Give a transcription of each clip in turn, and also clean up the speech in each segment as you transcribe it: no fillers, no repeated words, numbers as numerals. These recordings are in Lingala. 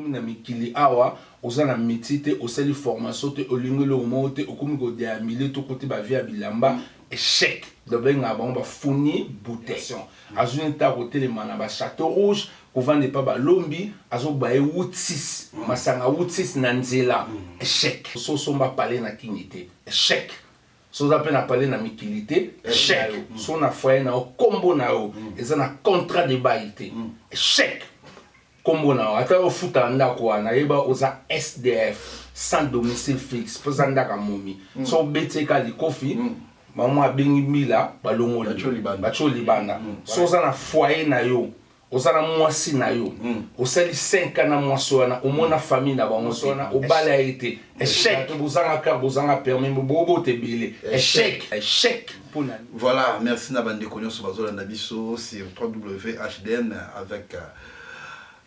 okomi na mikili awa oza na métier te osali formation te olingeli omo te okomi ko déamile to côté ba via bilamba échec de benga ba fourni bouteille azuni ta côté les mana ba château rouge ko vende pas ba lombi azo ba e wutis masanga wutis na nzela échec so somba parler na kinité échec so za pe na parler na mikilité échec so na foyer na kombo na o eza na contrat de baïté échec kombo na ata o futa ndako wana yeba oza SDF sans domicile fixe poza ndaka momi so bete ka likofi mama bengi mila balongoli bacho libanda so oza na foyer na yo oza na mwasi na yo osali 5 ans na mwasi wana omona famille na bango wana obala été échec bozanga ka bozanga permis bobo te belé échec. Voilà, merci na bande konyo so bazola na biso sur www.hdn avec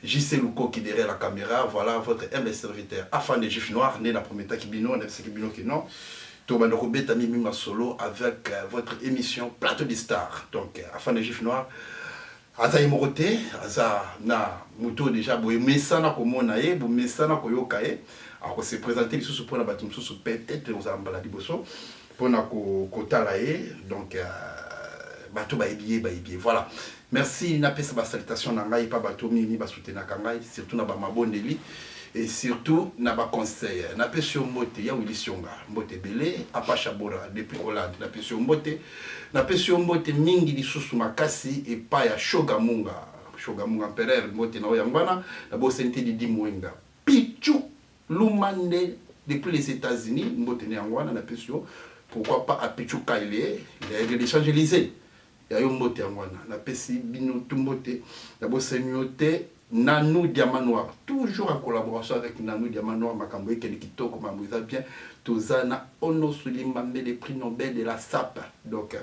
JC Luko qui derrière la caméra. Voilà votre humble serviteur Afan de Juif Noir né la première qui bino na ce qui bino qui non Tobando Robeta Mimi Solo avec votre émission Plateau des Stars. Donc Afan de Juif Noir aza imorote aza na muto déjà boye mesana komona ye bo mesana koyoka ye ako se présenter lisusu pona batu mususu peut-être aux ambala liboso pona ko kotala ye donc bato ba ebiye voilà. Merci na pesa ba salutation na ngai pa bato mini ba soutenir ngai surtout na ba mabondeli et surtout na ba conseil na pesa mbote ya wilisonga mbote belé apacha bora depuis Hollande na pesa mbote mingi lisusu makasi et pa ya shogamunga empereur mbote na oyangwana na bo sente di mwenga pichu lumande depuis les États-Unis mbote na yangwana na pesa pourquoi pas à pichu kaile les Champs-Élysées ya yo mbote yangwana na pesi bino tumbote na bo senyote Nanou Diamant Noir, toujours en collaboration avec Nanou Diamant Noir, Makambo Ekeli Kitoko, Mamouza bien, Tozana, Ono Sulimambe, les prix Nobel de la SAP. Donc,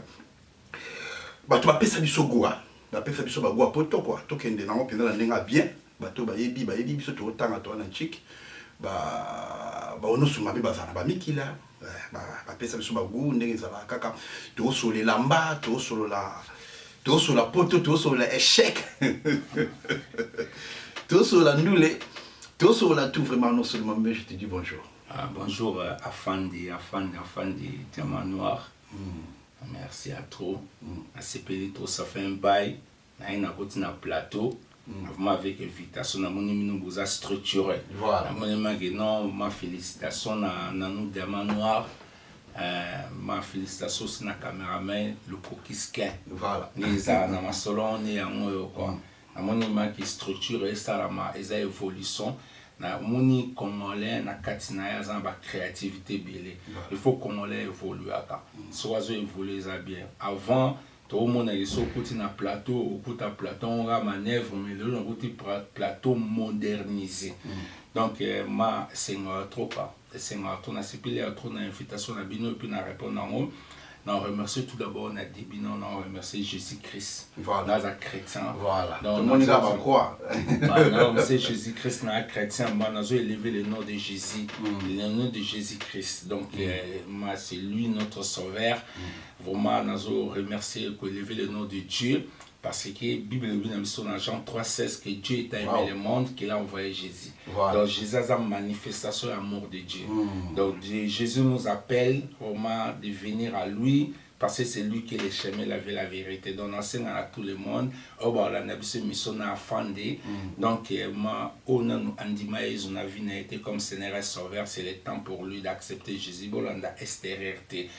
tu m'appelles ça du Sogoa, tu m'appelles ça du Sogoa, poto quoi, tu kende na on la nenga bien, tu bayebi, biso tu autant à toi, nanchik, ono Sumambe, bazana, mikila, appelle ça du Sogoa, nenga kaka, tu sur les lamba, tu sur la. Tout sur la poteau, tout sur l'échec, tout sur la nulle, tout sur la tout vraiment non seulement, mais je te dis bonjour. Bonjour Afandi Diamant Noir. Merci à trop. À CPD, ça fait un bail. On a un plateau. Vraiment avec invitation, on a mon structuré. Voilà. Non, ma félicitation à Nanou Diamant Noir. Ma félicitation c'est na caméraman le coquisquin voilà les a na masolon ni yango quoi na moni ma qui structure ça la ma eza évolution na moni congolais na katina ya zamba créativité belé il faut congolais évoluer aka so azo évoluer ça bien avant tout le monde est sur na plateau au kuta plateau on a manœuvre mais le plateau modernisé donc ma c'est trop pas c'est on a sipilé à trop d'invitation à bino et puis na répondre en on remercie tout d'abord on a dit bino on remercie Jésus-Christ voilà dans un chrétien voilà donc tout le monde va croire non c'est Jésus-Christ na chrétien moi nous élevé le nom de Jésus le nom de Jésus-Christ donc moi c'est lui notre sauveur vraiment nous remercier pour élever le nom de Dieu parce que la Bible dit dans Jean 3,16 que Dieu a aimé le monde, qu'il a envoyé Jésus. Voilà. Donc Jésus a une manifestation de l'amour de Dieu. Donc Jésus nous appelle vraiment de venir à lui parce que c'est lui qui est le chemin, la vie, la vérité. Donc on enseigne à tout le monde. On a une mission à fonder. Donc moi, on a vu comme Seigneur et Sauveur, c'est le temps pour lui d'accepter Jésus. On a extériorité.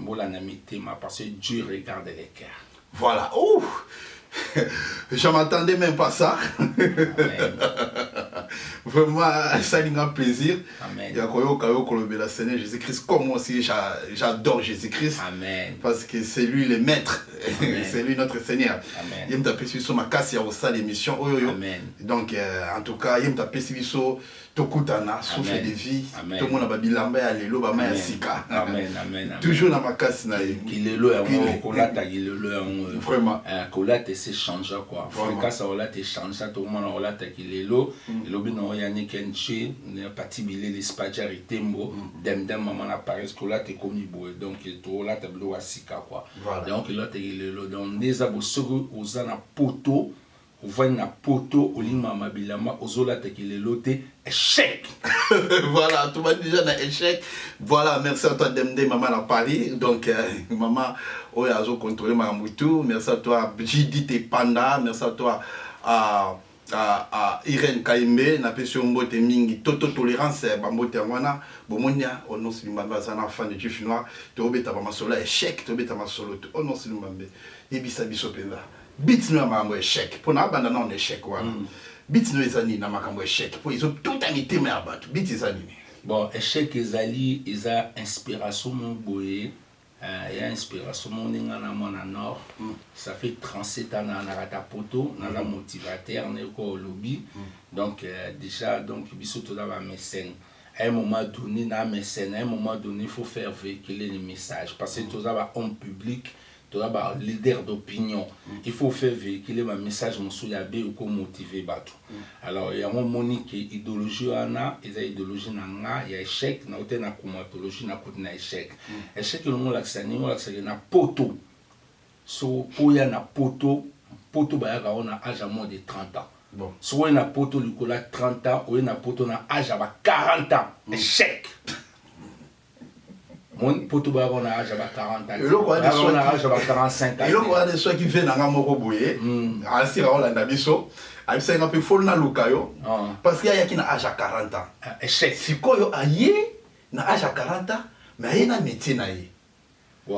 On a mis parce que Dieu regarde les cœurs. Voilà. Ouf. Je m'attendais même pas ça. Vraiment, ça a un plaisir. Amen. Seigneur Jésus-Christ, comme moi aussi j'adore Jésus-Christ. Amen. Parce que c'est lui le maître. C'est lui notre Seigneur. Amen. Il m'a tapé sur ma casse, il y a aussi l'émission. Amen. Donc, en tout cas, il m'a tapé sur Tokutana, souffle de vie. Tout le monde a babilamba ya lelo ba ma sika. Amen, amen. Toujours na makasi na ye. Kilelo ya mo kolata kilelo ya mo. Vraiment. Kolata c'est changer quoi. Fréquence kolata changer tout le monde kolata kilelo. Lobi no ya ni kenchi, ne pati bile l'espagiari tembo, dem maman na Paris kolata komi boy. Donc to kolata blo wa sika quoi. Donc kolata kilelo donc des abosoko ozana poto ovandi na poto olinga mabilamba ozolata kelelo te échec. Voilà, tout le monde déjà dans échec. Voilà, merci à toi Demde, maman à Paris. Donc, maman, oh, a contrôlé ma moutou. Merci à toi, Jidite Panda. Merci à toi, à Irène Kaimbe. Na pession mbote mingi. Toto tolérance, bambote wana. Bomonia, oh non, c'est l'umambe, c'est un enfant de Juif noir. Tobeta ma solo échec, tobeta ma solo. Oh non, c'est l'umambe. Ebisa bisopenda. Bits no ma échec. Pour na banda non échec wana. Bits no ezani na makambo échec. Pour ils ont tout un été mais abattu. Bits ezani. Bon, échec ezali eza inspiration mon boye. Il y a inspiration mon ngana mona nord. Ça fait 37 ans na rata poto, na la motivateur na ko lobby. Donc déjà donc biso to da ba mécène. À un moment donné na mécène, à un moment donné il faut faire véhiculer les messages parce que to da ba homme public. Un leader d'opinion. Il faut faire véhiculer un message pour motiver bateau. Alors, il y a un moment que l'idéologie il y a idéologie il y a échec, il y a comatologie, il y a échec. Échec, il y a poto. So, il y a poto, poto, il y a âge à moins de 30 ans. Bon. So, il y a poto, il y a 30 ans, il y a poto, âge à 40 ans. Échec. Mon poto ba on a âge à 40 ans. On a âge à 45 ans. Il y a des gens qui viennent à Moko Boye, à Siraola Nabiso, à un peu folle na Lukayo, parce qu'il y a qui n'a âge à 40 ans. Échec. Si quoi yo aïe n'a âge à 40 ans, mais il y a un métier naïe.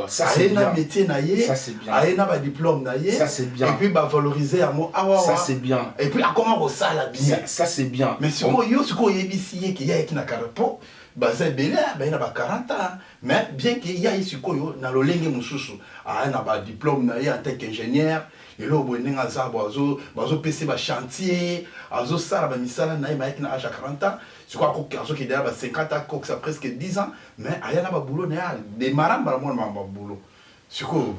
Ça c'est bien. Métier naïe. Ça c'est bien. Il y a un diplôme naïe. Ça c'est bien. Et puis bah valoriser à moi. Ça c'est bien. Et puis à comment on ça la bien. Ça c'est bien. Mais si quoi yo yebisi qui y a qui n'a 40 ans. Bah c'est bien il y a 40 ans mais bien qu'il y a ici quoi na lolenge mususu a na ba diplôme na en tant qu'ingénieur et là au nenga za bazo PC ba chantier azo sala ba misala na ma na âge à 40 ans c'est quoi ko azo qui derrière 50 ans ko ça presque 10 ans mais aya na ba boulot na des marans ba mo na ba boulot c'est quoi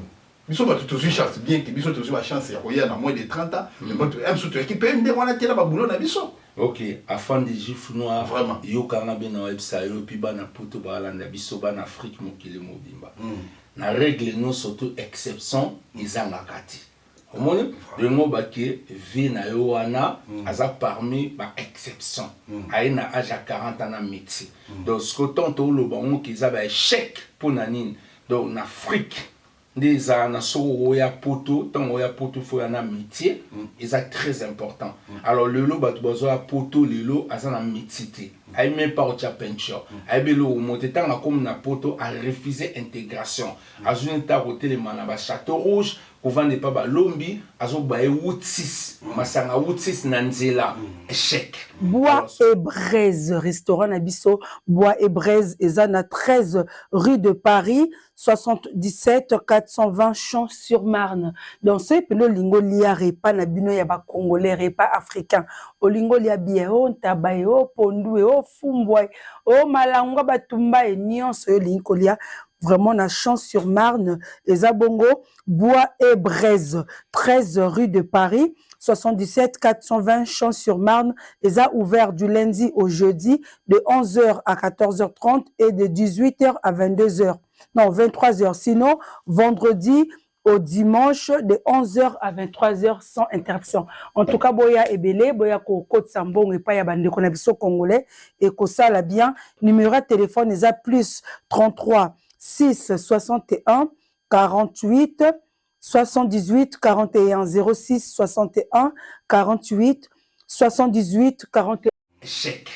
biso ba tout aussi chance bien que biso tout aussi ba chance ya na moins de 30 ans mais bon aime surtout qui peut me wana tela ba boulot na biso. Ok, afin des Juifs noirs, vraiment. Yo kanga bena websa yo pi bana poto balanda biso bana Afrique mokile mobimba. Na règle non surtout exception izanga kati. Omoni le mot baké vi na yo wana aza parmi ba exception. Aina âge à 40 ans na métier. Donc ce que tant to lo bango ki za ba échec pour nanine. Donc en Afrique des na so oya poto tant oya poto faut na métier c'est très important. Alors le lo batu bazo a poto le lo azana métier ay même pas au peinture ay belo monter tant comme na poto a refuser intégration azune ta hotel mana ba château rouge ko vendre pas ba lombi azo ba e wutis masanga wutis na nzela échec. Bois et Braise, restaurant Nabiso, Bois et Braise, ezana 13 rue de Paris, 77 420 Champs-sur-Marne. Dans ce pays, lingo lia repa na bino ya ba congolais repa africain. O lingo lia bien o ntabaye o pondu o fumbwa o malangwa batumba e nyonso yo lingo lia vraiment na Champs-sur-Marne, ezabongo Bois et Braise, 13 rue de Paris. 77 420 Champs-sur-Marne, les a ouvert du lundi au jeudi de 11h à 14h30 et de 18h à 22h. Non, 23h. Sinon, vendredi au dimanche de 11h à 23h sans interruption. En tout cas, boya ebele, boya ko Côte Sambong et pas ya bande konabiso congolais et ko sala bien. Numéro de téléphone est à plus 33 6 61 48 78 41 06 61 48 78 41. Échec.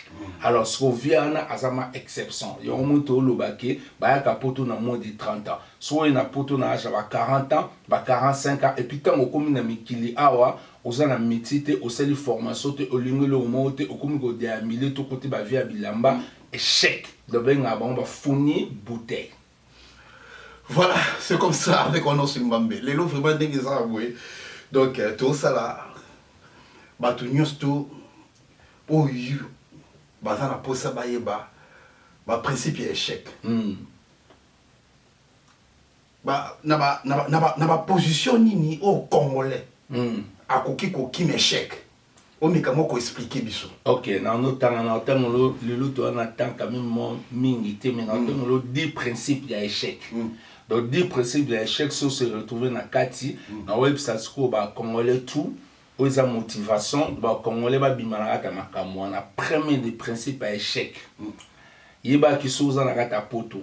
Alors, ce qu'on vient à Azama exception. Il y a un monto au Lobake, bah, il y a poto na moins de 30 ans. Soit il y a poto na âge à 40 ans, bah 45 ans. Et puis, quand on commune à Mikili Awa, on a un métier, on a une formation, on a une montée, on a un milieu, tout côté, bah, via Bilamba. Échec. Donc, on va fournir bouteille. Voilà, c'est comme ça avec on sur Mbambe. Les lots vraiment déguisés. Donc, tout ça là, bah, tout nous tout, oh, bah, ça n'a pas ça, bah, principe est échec. Bah, n'a pas position ni au Congolais. À koki échec. On m'a comment expliquer biso. Ok, dans notre temps, le lot on attend quand même mingité, mais dans le 10 principes il y a échec. Donc 10 principes il y a échec, ça se retrouver dans Kati, dans website ko ba Congolais tout. oza motivation ba congolais ba bimana kata makamwa na premier des principes à échec yeba ki soza na kata poto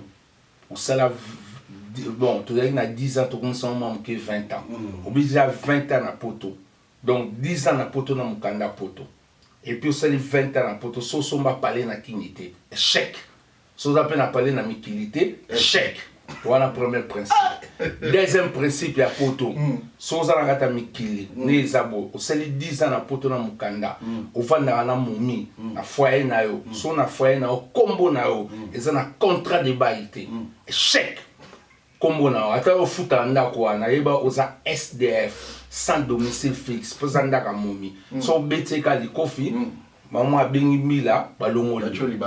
osala bon tu as 10 ans tu commences à manquer 20 ans obligé 20 ans na poto donc 10 ans na poto na mukanda poto et puis osali 20 ans na poto so somba parler na kinité échec soza pe na parler na mikilité échec. Voilà le premier principe. Deuxième principe, il y a poto. Soza na kata mikili, ne zabo. O seli 10 ans na poto na mukanda. O vanda na moumi, na foyer na yo. So na foyer na yo, kombo na yo. Eza na contrat de baïté. Échec. Kombo na yo. Ata yo futa ndako wana, yeba oza SDF, sans domicile fixe. Poza ndaka moumi. So bete ka li kofi. Maman a béni mila, balongo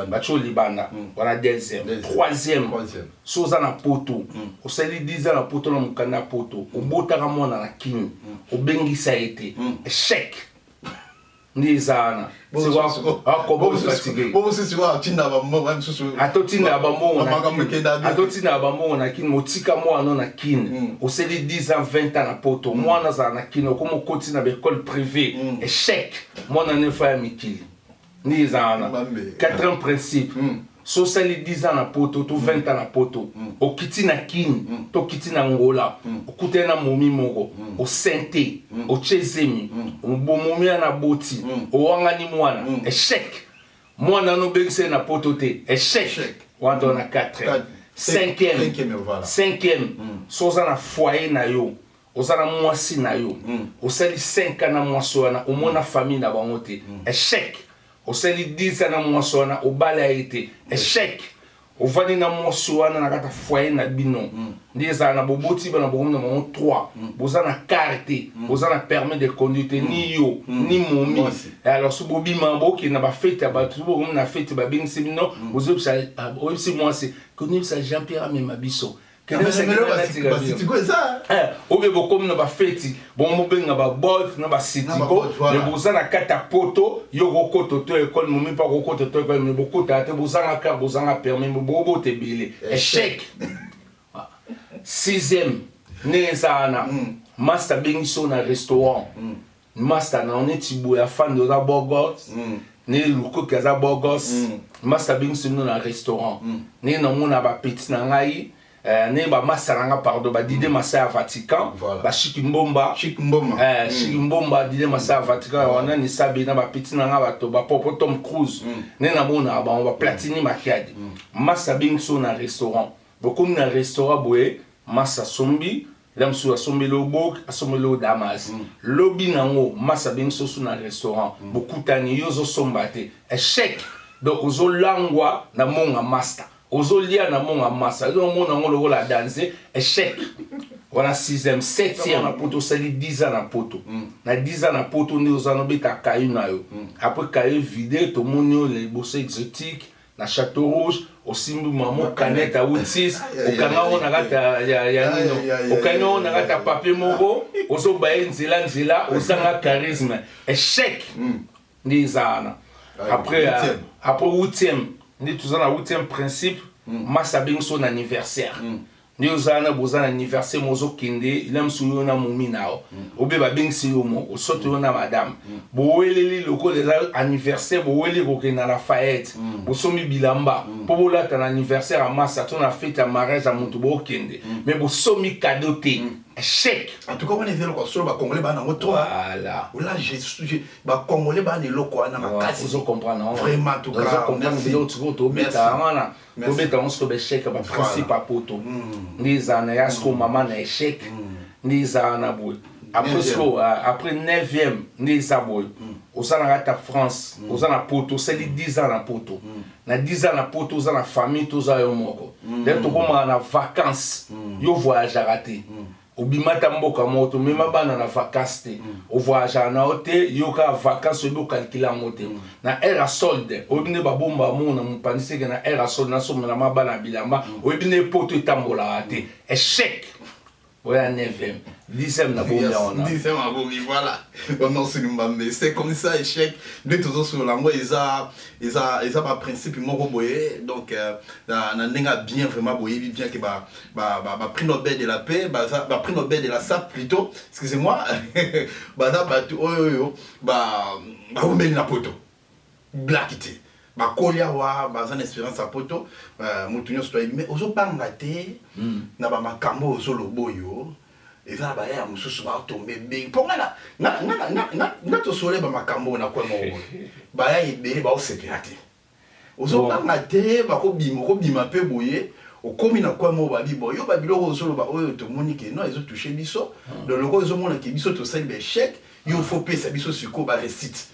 bacho libanda. Voilà deuxième. Troisième. Soza na poto. O seli 10 ans na poto na mukanda poto. O botaka mwana na kini. O bengi sa été. Échec. Nizana. C'est quoi? Ah, comment vous fatiguez? Bon, c'est quoi? Tina ba mo même sous. Atotina ba mo na kini. Atotina ba mo na kini. Motika mo na kini. O seli 10 ans 20 ans na poto. Moi na za na kini. O komo koti na école privée. Échec. Moi na ne fa mikili. Nizana. Quatrième principe. So sali 10 ans na poto, to 20 ans na poto. O kiti na kini, to kiti na ngola. O kute na momi moko. O sente, o chezemi. O momi na boti. O wangani mwana. Échec. Mwana no bengse na poto te. Échec. Wando na 4. Cinquième. So za na foyer na yo. Oza na mwasi na yo. O sali 5 ans na mwasi wana. O mona famille na bango te. Échec. O seli 10 ans na mwasi wana o bala été échec o vani na mwasi wana na kata foyer na bino ndeza na boboti bana bokomna mo 3 boza na carte boza na permis de conduite ni yo ni momi alors so bobi mambo ki na ba fête ba tu bokomna na fête ba bing sibino bozo psa o si mwasi koni sa Jean-Pierre Amema biso. Obe bokomi na ba feti bon mobenga ba bolt na ba sitiko le bozana kata poto yo kokoto to école momi pa kokoto to école me bokota te bozanga car bozanga permis bobo te belé échec. Sixième nezana master bengiso na restaurant master na oneti boya fan de la bogot ne luko kaza bogos master bengiso na restaurant ne na mona ba petit na ngai ne ba masaranga pardon ba dide masa Vatican ba Chikimbomba dide masa Vatican wana ni sabi na ba petit na nga bato ba popo Tom Cruise ne na mona ba Platini Makiadi masa bingso na restaurant bokomi na restaurant boye masa sombi lamsu asombi lobok asombi lo damas lobi nango masa bingso na restaurant bokutani yozo sombate échec donc ozo langwa na monga master ozolia na monga massa donc mona ngolo la danser échec. Voilà 6e 7e na poto sali 10 ans na poto na 10 ans na poto ndi ozano beta kayu na yo après kayu vidé to monio les bourses exotiques na Château Rouge osimbi mamo canette à 6 okanga ona kata ya nino okanga ona kata papier moko ozobaye nzela ozanga charisme échec ndi zana après 8e ni tous en 8e principe massa bing son anniversaire ni ozana bozana anniversaire mozo kinde ilam suyo na muminao obe ba bing siyo mo osoto na madame bo weleli loko les anniversaire bo weli ko kina la fête bo somi bilamba po bola ta anniversaire a massa ton a fête à mariage à mutu bo kinde mais bo somi cadeau te échec. En tout cas, on est venu au Congolais, Congolais, on a voilà. Là, j'ai Congolais, on est loko, on a cassé. Vous comprenez, vraiment, tout cas. Merci. On se échec, ba principe à poto. Ni ana yasko maman na échec. Ni ana boy. Après 9e, ni zaboy. Ozana ta France, ozana poto, c'est 10 ans na poto. Na 10 ans na poto, ozana famille, toza yo moko. Dès to koma na vacances, yo voyage raté. Obimata mboka moto mema bana na vacances te o voyage na hote yoka vacances obo calculer mote na era solde obine ba bomba mo na mpandise ke na era solde na so na mabana bilamba obine poto etambola te échec Ouais, 9e. 10e, n'a pas oublié. 10e, voilà. C'est comme ça, échec. Nous, tous sur la moi, ils ont un principe, donc, bien vraiment, bien que prix Nobel de la paix, prix Nobel de la SAP plutôt, excusez-moi, na poto. Blackité. Kolia wa bazan espérance à poto mutunyo sto mais ozo panga te na ba makambo ozo loboyo eza ba ya mususu ba tomber bing ponga na to sole ba makambo na kwa mo ba ya ibele ba osepirate ozo panga te ba ko bima pe boye okomi na kwa mo ba bibo yo ba biloko ozo lo ba oyo to monike non ezo toucher biso de loko ezo mona ke biso to sali be chèque yo faut pesa biso suko ba recite.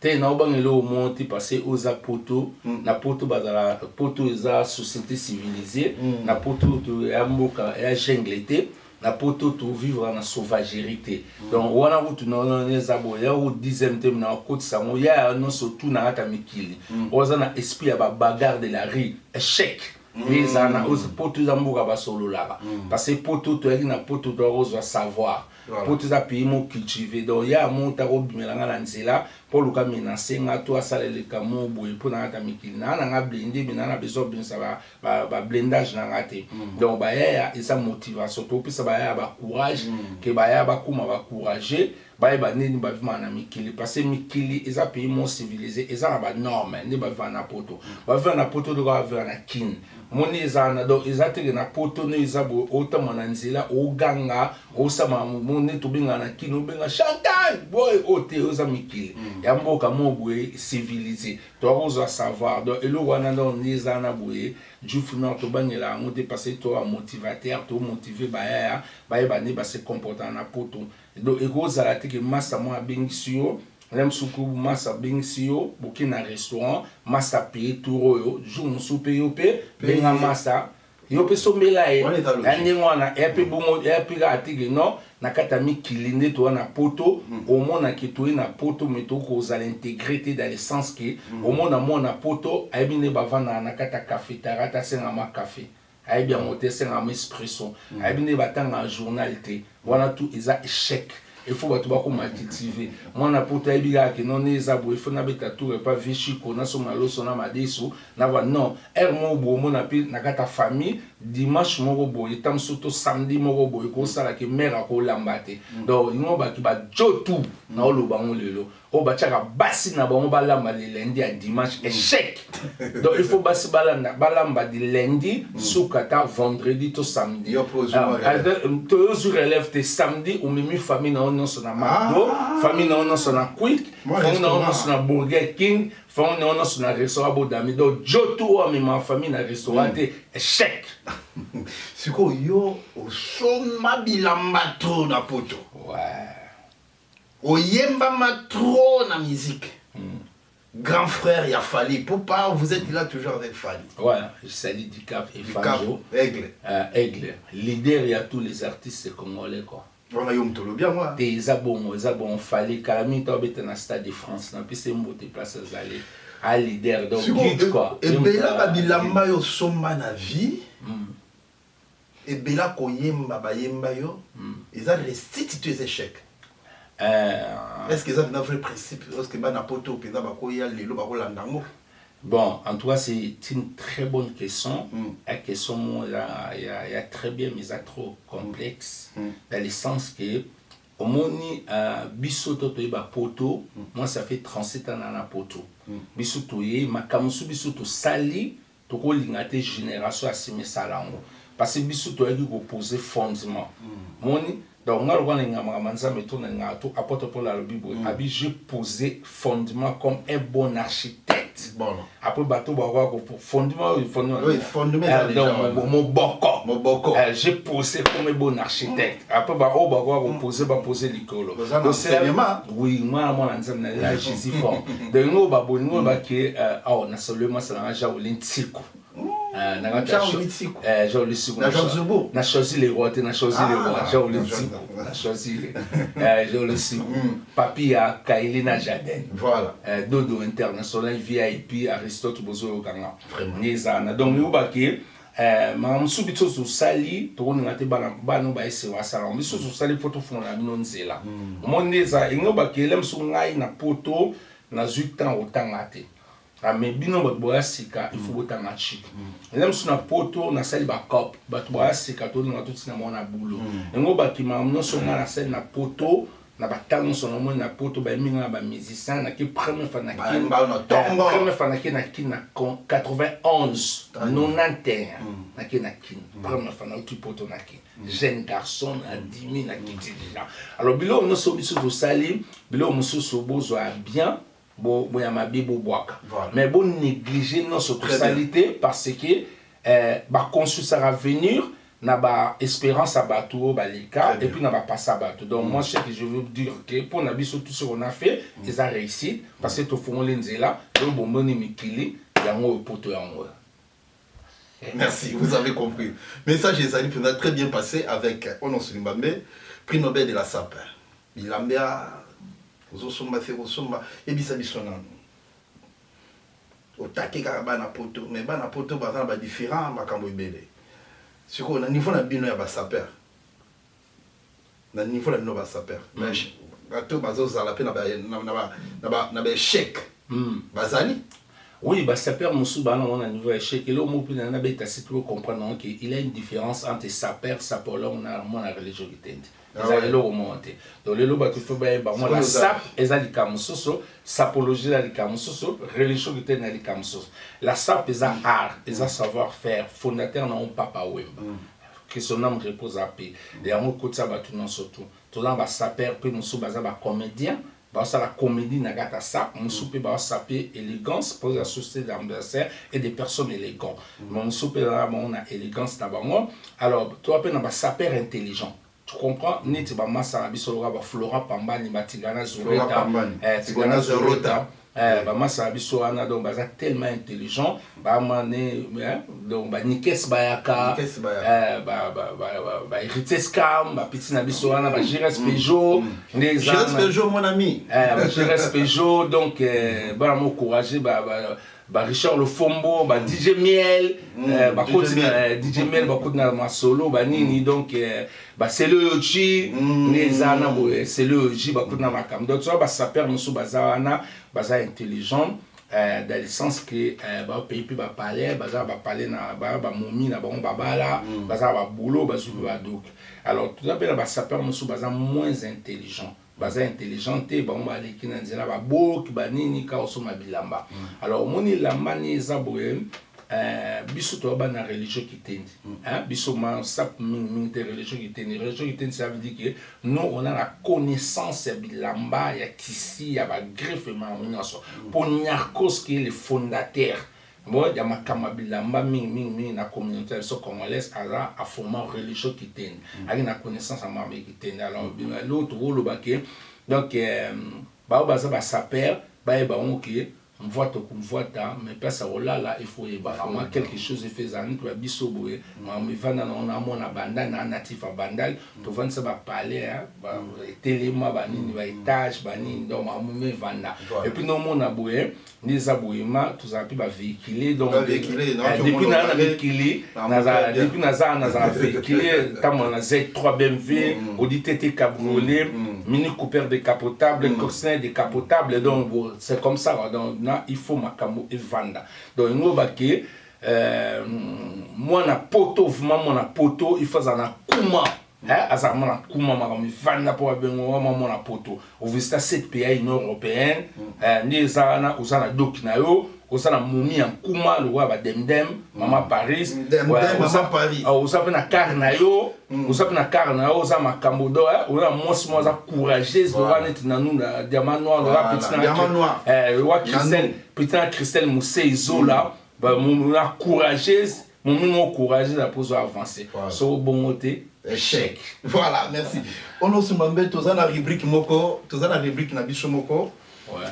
Te na obangelo monti passé aux apoto na poto bazala poto eza société civilisée na poto to ya mboka ya jungle na poto to vivre na sauvagerie donc wana kutu na neza boya au 10e thème na côte samo ya non surtout na ata mikili oza na esprit ya ba bagarre de la rue échec eza na aux poto za mboka ba solola parce que poto to na poto to oza savoir pour tous les pays cultivés donc il y a un montant au bimelanga na nzela pour le cas menacer nga to asala le kamo boy pour na ta mikili na nga blender mais na besoin bien ça ba blendage na ngate donc ba ya esa motivation to puis ça ba ya ba courage que ba ya ba kuma ba courager ba nini ba vivre na mikili parce que mikili esa pays mon civilisé esa ba norme ne ba vivre na poto de ba vivre na kin moni ezana donc ezateke na poto ne ezabo otama na nzela oganga osama moni tobinga na kino benga Chantal boy ote oza mikili ya mboka mo boye civilisé to oza savoir donc elo wana donc ezana boye jufu na to bangela ngo dépasser to a motivateur to motiver baya ne ba se comporter na poto donc ekozala teke massa mo abengisiyo Lem soukou massa bingsiyo, boki na restaurant, massa paye touro yo, joun soupe yope, benga massa, yope sombela e, ane wana, epi bongo, epi ga atige no, nakata mi kilinde to na poto, au monde qui to na poto, mais to ko za l'intégrité dans le sens que, au monde na poto, aibi ne bavana nakata café, tarata senga ma café. Aibi amote senga ma espresso, aibi ne batanga journal te, wana tout isa échec. Il faut que tu cultiver. Moi, na poto ebiga que non ezabo, il faut na beta tout pas vichiko na soma loso na madeso na va non. Er mo bo mo na pi na kata famille dimanche mo bo etam soto samedi mo bo ko sala ke mère ko lambate. Donc ngo ba ki ba jotu na lo ba ngo lelo. O ba chaka basi na ba ngo ba lamba le lundi à dimanche échec. Donc il faut basi balanda balamba de lundi sukata vendredi to samedi. To jour relève te samedi ou mimi famille na non sona McDo, famille non sona Quick, famille non sona Burger King, famille non sona restaurant Bodami. Donc jotu o ma famille na restaurant échec. Siko yo o soma bilamba to na poto. Ouais. O yemba ma trop na musique. Grand frère, il y a Fali. Pourquoi vous êtes là toujours avec Fali? Ouais, je salue Dicap et Fanjo. Aigle. Aigle. Leader, il y a tous les artistes congolais quoi. Voilà, yo mtolo bien moi. Te zabon Fali Kalami to beta na Stade de France. Na piste mbote place aller à leader donc guide quoi. Et bela babilamba yo somba na vie. Et bela koyemba bayemba yo. Ils ont les sites des échecs. Est-ce que ça a un vrai principe? Est-ce que ça a bon, en tout cas, c'est une très bonne question. La question, il y a très bien, mais c'est trop complexe. Dans le sens que, au moni, bisoto poto, moi ça fait 37 ans dans la poto. Bisoto ma kamusu bisoto sali, toko lingate génération asime salango. Parce que bisoto est opposé fondement. Moni, donc, j'ai posé fondement comme un bon architecte. Bon. Après, fondement, oui, fondement. Mon boko. J'ai posé comme un bon architecte. Après, poser l'école. Oui, moi, je suis fort. Donc, nous, on a seulement na choisi les rois, na choisi les rois, papi à Kaili na Jaden. Voilà. Dodo international VIP Aristote Bozo Okanga. Nizana. Donc nous baki makambo mosusu biso tosali tokoninga te bana baese basala biso tosali mpo tofungola bino nzela omoni nde eza engo bakele mosusu ngai na poto nazwi temps kotanga te mais bino bato boya sika il faut botanga chik eza mosusu na poto nasali bacope bato boya sika tolinga totina mwa na bulo engo bakima nyonso ngai nasali na poto na batanga nyonso namoni na poto bayeminga na bamusicien naki première fois naki na kini na 91 91 naki na kini première fois nauti poto na kini jeune garçon na 10 000 nakiti déjà alors biloko nyonso biso tosali biloko mosusu bozwa bien boya mabe bobwaka mais bon négliger nyonso tosali te parce que baconsulsaka venir na ba espérance à bateau balika et puis na ba passe à bateau donc moi ce que je veux dire que pour na biso tout ce qu'on a fait ils a réussi parce que to fond lenzela donc bon moni mikili yango poto yango. Merci, vous avez compris. Message des amis a très bien passé avec Ono Sulimbambe, prix Nobel de la SAP. Bilambia ozosomba fe ozosomba ebisa biso nano. Otake kaka bana poto mais bana poto bazana ba différent makambo ebele. Siko na niveau na bino ya ba saper. Na niveau na bino ba saper. Mais bato bazozala pe na ba échec. Bazali. Oui, bah saper musu bana on a niveau échec et là mo pe na beta si tu comprendre qu'il y a une différence entre saper sapolong na mon religion kitende. Ezali lo remonter. Donc le loba tu faut ba moi la sap ezali kamusoso, sapologie ezali kamusoso, religion kitende ezali kamusoso. La sap eza art, eza savoir faire, fondateur na on papa Wemba. Que son âme repose à paix. Et on côté ça ba tout non surtout. Tout là ba saper pe musu baza ba comédien. Bah ça la comédie n'a gata ça mon souper bah ça élégance pour la société d'ambassadeurs et des personnes élégantes mon souper là on a élégance d'abord alors toi peine bah ça perd intelligent tu comprends ni tu vas massa biso ba flora pamba ni batigana zoreta tigana zoreta bah massa biso ana donc bah tellement intelligent bah mané donc bah nikes bayaka bah Riteskam bah petit na biso ana bah Gires Peugeot Gires Peugeot mon ami Gires Peugeot donc bah m'encourager bah Richard Le Fombo bah DJ Miel bah DJ Miel bah côté na solo bah nini donc bah c'est le Oji les ana c'est le Oji bah côté na makam donc ça bah ça perd musu bazana baza intelligent dans le sens que ba pays puis ba parler baza ba parler na ba momi na bon babala baza ba boulot bazu ba donc alors tout d'abord ba sapeur musu baza moins intelligent baza intelligente ba on ba leki na nzela ba boki ba nini ka osoma bilamba alors moni lamba ni zaboye biso to ba na religion kitende biso ma sap mingi de religion kitende ça veut dire que nous on a la connaissance ya bilamba ya tisi ya ba greffe ma nyonso pour nyarkos qui est le fondateur bon ya makama bilamba mingi na communauté so congolaise ala a format religion kitende ali na connaissance ma kitende alors l'autre rôle ba ke donc ba baza ba saper ba on ki on voit tout qu'on voit ta mais pas ça là il faut vraiment quelque chose faisant toi bisoboé mais vana on a mon abanda na natif abandal to vendre ça ba parler ba téléma ba nini ba étage ba nini donc me vanda et puis non mon aboué les abouéma tous a pu ba véhiculer donc depuis na véhiculer depuis na véhiculer comme on a Z3 BMW Audi TT cabriolet Mini Cooper décapotable Corsair décapotable donc c'est comme ça donc il faut makambo et vanda donc ngoba ke moi na poto vraiment moi na poto il faut na kuma azarma na kuma makambo vanda pour bengo moi na poto au visita 7 pays union européenne ni zana uzana doki na yo osana momi en kuma le roi ba demdem mama Paris mama Paris osape na car na yo osape na car na yo za makambo do ona mosi za courageuse le roi net na nous na diamant noir le roi petit na le roi Christelle Moussé Izola ba na courageuse momi mo courageuse la pour avancer so bon côté échec voilà merci ono Sulimbambe tozana rubrique moko tozana rubrique na biso moko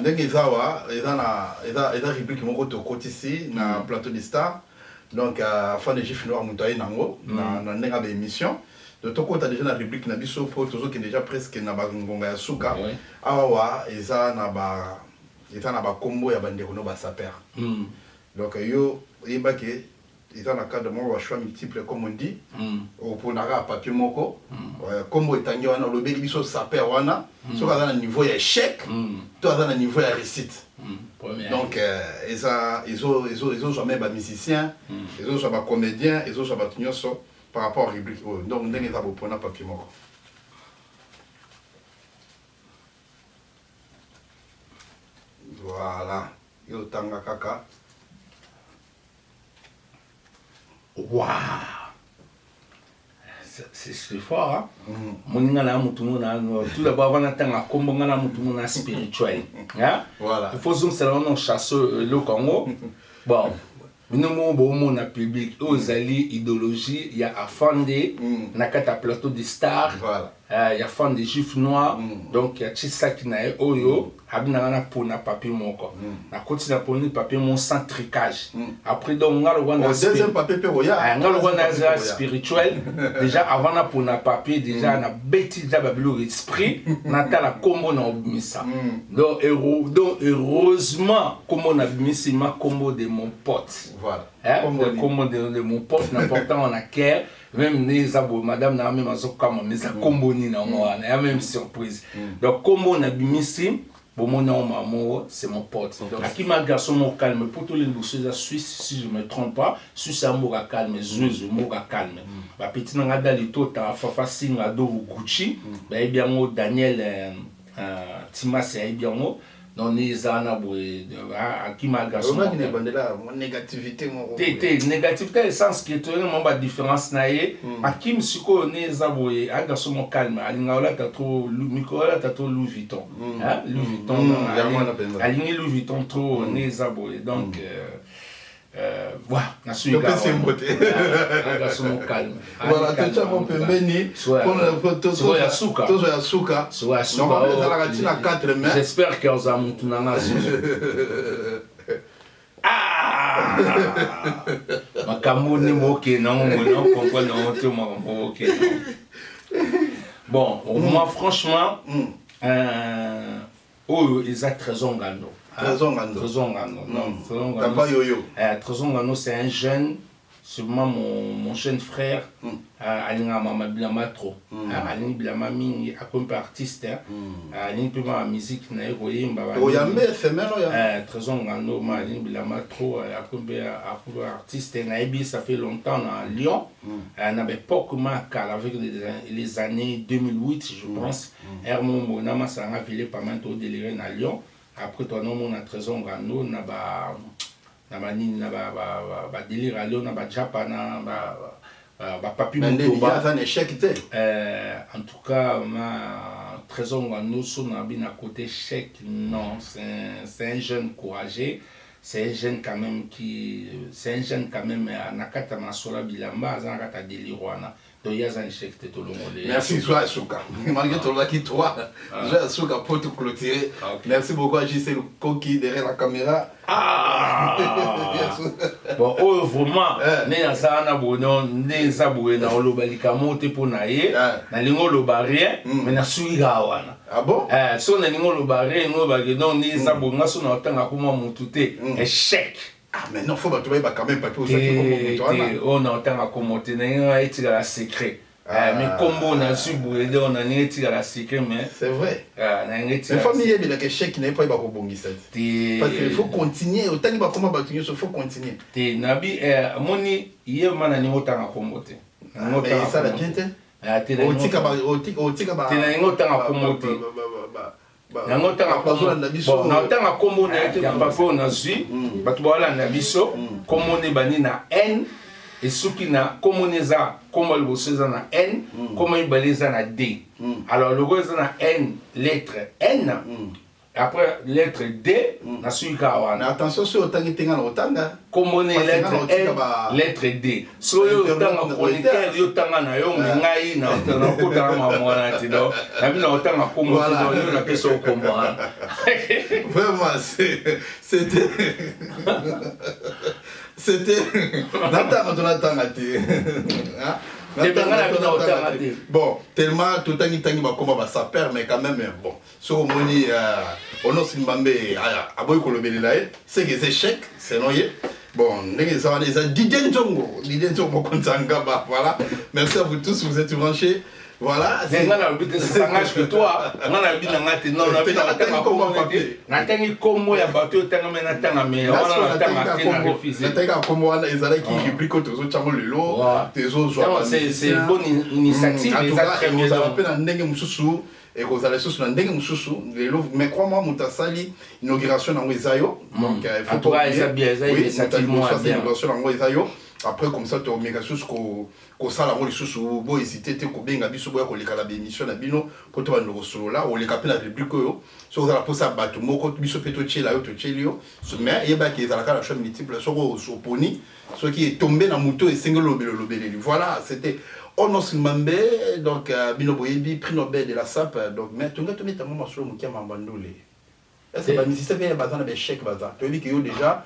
ndenge ezawa eza rubrique moko tokoti ici na plateau de star donc afin de Juif Noir mutu aye nango na ndenge ya émission donc tokota déjà na rubrique na biso po tozokende déjà presque na bangonga ya suka awa eza na ba kombo ya bandeko no ba saper donc yo yebake ils ont un cadre de choix multiple, comme on dit. Pour un papier moko. Comme on est en le béni, ils sont sapés, soit dans le niveau d'échec, soit dans le niveau de réussite. Donc, ils ont jamais des musiciens, ils ont jamais des comédiens, ils ont jamais des par rapport à rubrique. Donc, on a pour un papier moko. Voilà. Yo tanga kaka. Waouh! C'est fort, hein? Tout d'abord, avant d'attendre un spirituel. Voilà. Il faut que nous chassons le Congo. Bon. Nous avons un public, aux alliés, idéologie, il y a Afandé, il y a plateau des stars, il y a fan des juifs noirs, donc il y a ça qui n'a pas Oyo, il y a pour un papier moko. Na continue pour un papier mon sans tricage. Après donc on a le deuxième papier spirituel. Déjà avant na pour un papier déjà na bêtise déjà babilo esprit, na ta la combo na obimisa. Donc heureusement comme on a mis ma combo de mon pote. Voilà. Combo de mon pote n'importe on a care. Même les abos, madame n'a même comme mais ça combo ni na moi, il y a même surprise. Donc combo na bimisi, bon mon nom maman, c'est mon pote. Donc à qui m'a garçon mon calme pour tous les dossiers suisse si je me trompe pas, suisse amour calme, je amour calme. Ba petit na dali to ta fafa singa do Gucci, ba bien mo Daniel Timas et bien mo non les anaboué à qui m'a garçon mon négativité mon négativité sens qui est vraiment pas différence naé à qui me suko les aboué à garçon mon calme à l'ingaola t'as trop Nicolas t'as trop Louis Vuitton hein Louis Vuitton à Louis Vuitton trop les aboué donc voilà, na suis calme. Voilà, tu as mon peu béni. J'espère que vous avez tout nana. Ah! Makamuni moke non, non comprendre tout moke. Bon, moi franchement, ils ont très engagés. Trésor c'est un jeune, sûrement mon jeune frère, Alinga Mama Bilama trop. Alinga Bilama Mingi, un artiste, Alinga Bilama musique, Oyambe, c'est même Trésor Ngano, Alinga Bilama trop, un artiste, ça fait longtemps à Lyon. On avait pas comment avec les années 2008, je pense. Hermon Monama, ça a filé pas mal de délire à Lyon. Après, toi, on a Trésor Ngano, on a délire à Lyon, on a Japan, on a papier Motoba. En tout cas, on a Trésor Ngano, on a bien à côté chèque. Non, c'est un jeune courageux. C'est un jeune quand même qui. C'est un jeune quand même. Nakata Masola Bilamba, Zanakata Deliroana. Merci, soit Souka. Malgré tout, là qui toi, j'ai Souka pour te clôturer. Merci beaucoup à JC Lukoki derrière la caméra. Bon, vraiment, les Azana Bonon, les Aboué, dans le Balikamo, pour naïe, dans le barrière, mais na Suigawana. Ah bon? So, dans le barrière, nous, les Aboué, sont en train de comment monter échec. Ah, mais non, il faut quand même pas pour ça. On entend à commenter, on a été à la secret. Mais comme on a su, on a été à la secret, mais. C'est vrai. Mais famille, il y a des chèques qui n'est pas au bon guisset. Parce qu'il faut continuer. Autant qu'il va comment battre, il faut continuer. Nabi, moni, il y a un an autant à commenter. Mais ça, la gente. Nango tanga kombo na bafo na zui bato bala na biso kombo ne bani na N et soki na kombo neza kombo liboso na N kombo ibaliza na D. Alors le gros na N lettre N après lettre D na suika wana. Attention sur otangi tenga na otanga kombo ne lettre N lettre D. So yo tanga chroniqueur yo tanga na yo ngai na kota mwana tido. Na bina otanga kombo tido yo na peso kombo. Vraiment c'était bon, tellement tout le temps va ça perd, mais quand même, bon, ce qu'on on a c'est que c'est chèque, c'est non, Bon, Didier Nzongo Konzangaba, voilà. Merci à vous tous, vous êtes branchés. Voilà. C'est un but de s'engage que toi. On a vu dans la tête. Non, on a vu dans la tête. On a vu comment il y a bateau. On a vu dans la tête. On a vu c'est une bonne initiative. Et vous allez sur un dingue mais crois-moi, Moutasali, inauguration en Wezayo. Donc, il faut pas après, comme ça, tu as méga chose qu'on s'en a sous beau hésiter, tu as bien habillé sur le cas de l'émission d'Abino pour te vendre le solo là, ou les capins de République. So, vous allez poser à battre, moi, quand tu peux te là, tu es là, mais il y a des la chose multiple, sur pony, ce qui est tombé dans le moto et single lobel. Voilà, c'était Onos Mambe, donc Bino Boyebi, prix Nobel de la SAP, donc, mais tu as mis ta maman sur le moukia Mambandoulé. Est-ce que si c'est bien bazar avec chèque bazar tu as vu qu'il y a déjà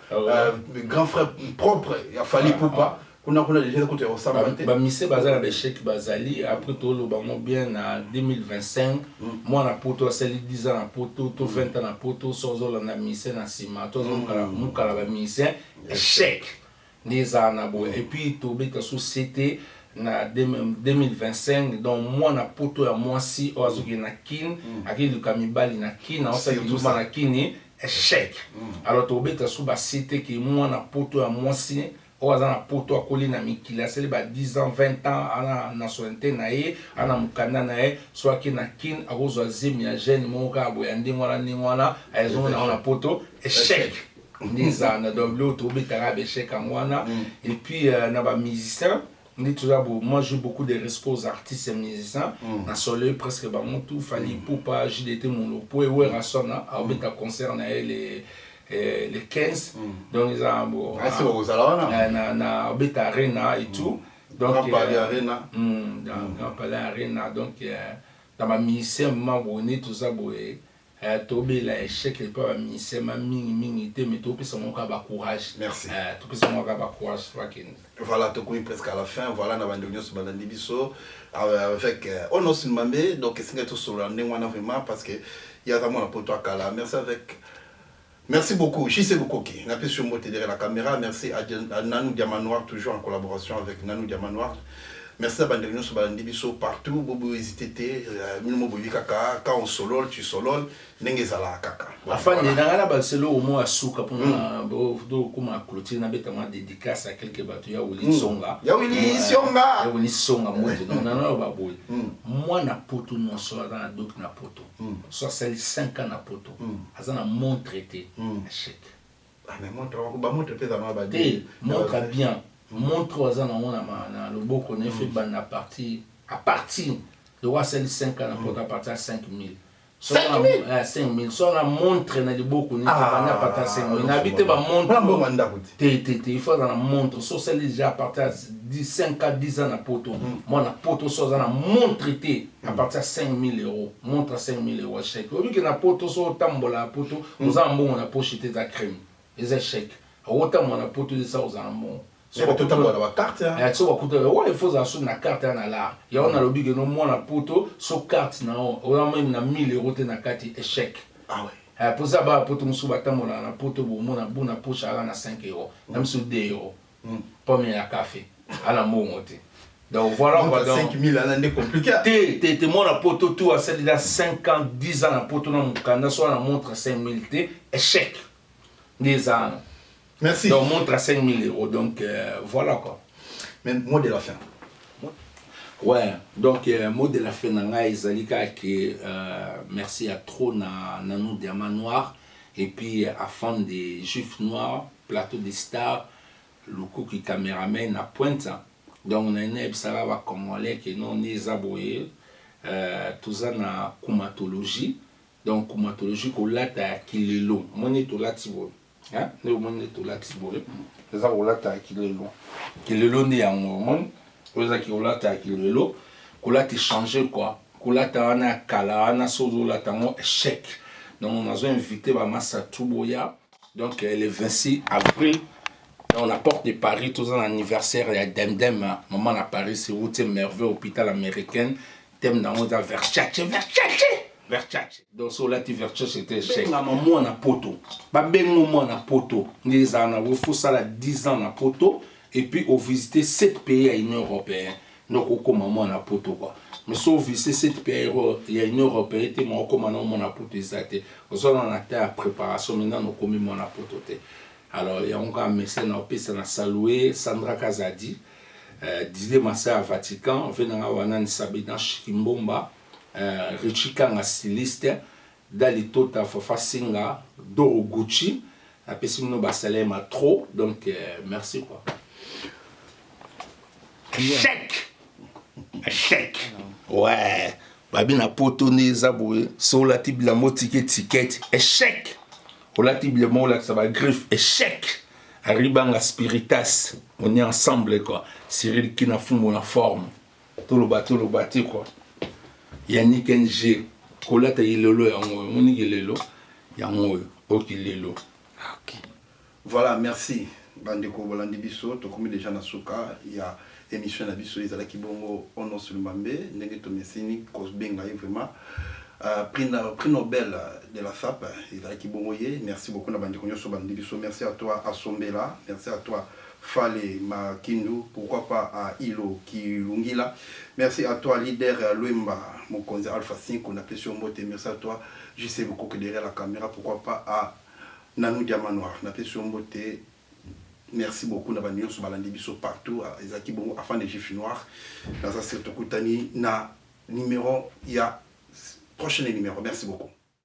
grand frère propre il a fallu pour pas qu'on a déjà côté au ça bah monsieur bazar avec chèque bazali après tout le bango bien en 2025 moi na poto c'est 10 ans na poto to 20 ans na poto sozo na monsieur na sima to mon kala ba monsieur chèque des ans et puis to beta société na 2025 donc moi na poto ya mwasi oazuki na kin akili kamibali na kin na osa kituma na kini échec alors to beta sous ba cité ki moi na poto ya mwasi oaza na poto akoli na mikila sele ba 10 ans 20 ans ana nationalité na ye ana mukanda na ye soit ki na kin akozwa zemi ya jeune moka boya ndingwana ndingwana azo na poto échec niza na donc l'autre beta ka échec amwana et puis na ba musicien moi j'ai beaucoup de respect aux artistes et musiciens. Dans soleil presque bah mon tout fallait pour pas JDT mon lopo et ouais rasona à beta concert les 15 donc ils ont bon na beta arena et tout donc Palais Arena dans Palais Arena donc dans ma musicien m'abonné tout ça boé tobe la échec et pas musicien ma mingi te mais tout ça mon cas courage merci tout ça mon cas courage fucking voilà tout presque à la fin voilà na bandonyo sur bandandi biso avec Onos Mambe donc c'est tout sur l'année vraiment parce que il y a vraiment la poto kala merci beaucoup Jissé Lukoki n'a pas sur moi derrière la caméra merci à Nanou Diamanoir toujours en collaboration avec Nanou Diamanoir. Merci à Bandegno sur Bandibiso partout, Bobo hésité, Mino Bobi Kaka, quand on solol, tu solol, Nengezala Kaka. Enfin, les gens là, c'est là au moins à Souka pour nous, comme à clôture, n'a pas dédicace à quelques bateaux, il y a Willy Songa. Il y a Willy Songa. Il y a Willy Songa, moi, na poto, non, soit dans la doc na poto, soit celle 5 ans na poto, à ça, na montre traité, échec. Ah, mais montre peut-être à ma montre bien. Montre aux ans le beau qu'on a fait à partir de voir celle 5 ans à partir à 5 000. 5 000 soit la montre dans le beau qu'on a à partir à 5 000 habité ma montre il faut dans la montre soit celle déjà à partir de 5 à 10 ans à poto moi na poto soit dans la montre à partir à 5 000 euros montre à 5 000 euros chèque au vu que na poto soit tambola poto nous avons on a pocheté de crème les échecs autant on a poto de ça aux amours. C'est pas tout le monde la carte hein. Il faut ça sur la carte là là. Il y a on a le but que nous moi la poto sur carte na on a même na 1000 euros na carte échec. Ah ouais. Pour ça ba poto musu batamo na poto bo mo na bona poche ala na 5 euros. Même sur 2 euros. Pomme ya café. Ala mo monter. Donc voilà quoi donc 5000 là c'est compliqué. T'es moi la poto tout à celle là 5 ans 10 ans la poto na mukanda soit na montre 5000 t échec. Des ans. Merci. Donc, on montre à 5 000 euros. Donc, voilà quoi. Mais mot de la fin. Ouais. Donc, mot de la fin, merci à trop Nanou Diamanoir. Et puis, à fond des Juifs Noirs, plateau des stars, le coup qui caméraman à pointe. Donc, on a une ebsara congolais qui nous est aboyé. Tout ça, na coumatologie. Donc, coumatologie, qu'on l'a à Kilelo. Mon est tout là, hein le monde est là tibore les arolata kilelo kilelo ni en monde les akilolata kilelo kola te changer quoi kola ta na kala na sozo la tango échec donc on a invité ba massa tuboya donc le 26 avril on apporte de Paris tous un anniversaire il y a Demdem maman à Paris c'est route merveille hôpital américain thème dans on Versace Versace. Donc sur la Versace c'était échec. Maman na poto. Ba bengo mo na poto. Les ana vous faut ça la 10 ans na poto et puis on visiter 7 pays à l'Union européenne. Donc au comment na poto quoi. Mais si on visite 7 pays il y a l'Union européenne té mo comment na poto exacté. On a été à préparation maintenant on comme mon na poto té. Alors il y a encore un mécène na pesa na saluer Sandra Kazadi. Disait ma sœur à Vatican, venant à Wanan Sabina Chikimbomba, Richikanga styliste, Dalitota Fafasinga, Doro Gucci, la personne nous basalem à trop, donc merci quoi. Chèque! Chèque! Ouais! Babina potoné zaboué, sur la type la motiquette ticket, échec! Ou la type le mot là, ça va griffe, échec! Arribanga Spiritas, on est ensemble quoi. Cyril qui n'a fumé la forme. Tout le bateau quoi. Yannick NG, Kolata Ilelo, Monique Lelo, Yango, Okilelo. Ok. Voilà, merci. Bandeko Bolandi Bisso, Tokomi déjà Nasuka, il y a émission na Bisso, ils allaient qui bongo, on sur le Mambé, Negeto Messini, Kosbenga, vraiment. Prix Nobel de la SAP, Izaki Bongoye. Merci beaucoup, merci à toi, Assombela. Merci à toi, Fale Makindu. Pourquoi pas à Ilo Kilungila. Merci à toi, leader Luemba, Mokonze Alpha 5, on appelle sur Moté. Merci à toi, JC Boko derrière la caméra. Pourquoi pas à Nanou Diamanoir, on appelle sur Moté. Merci beaucoup, Nabanio Sobalandi Bisso partout, à Izaki Bongo, afin de Gifs Noirs. Dans un certain Koutani, na numéro, il y a prochain numéro. Merci beaucoup.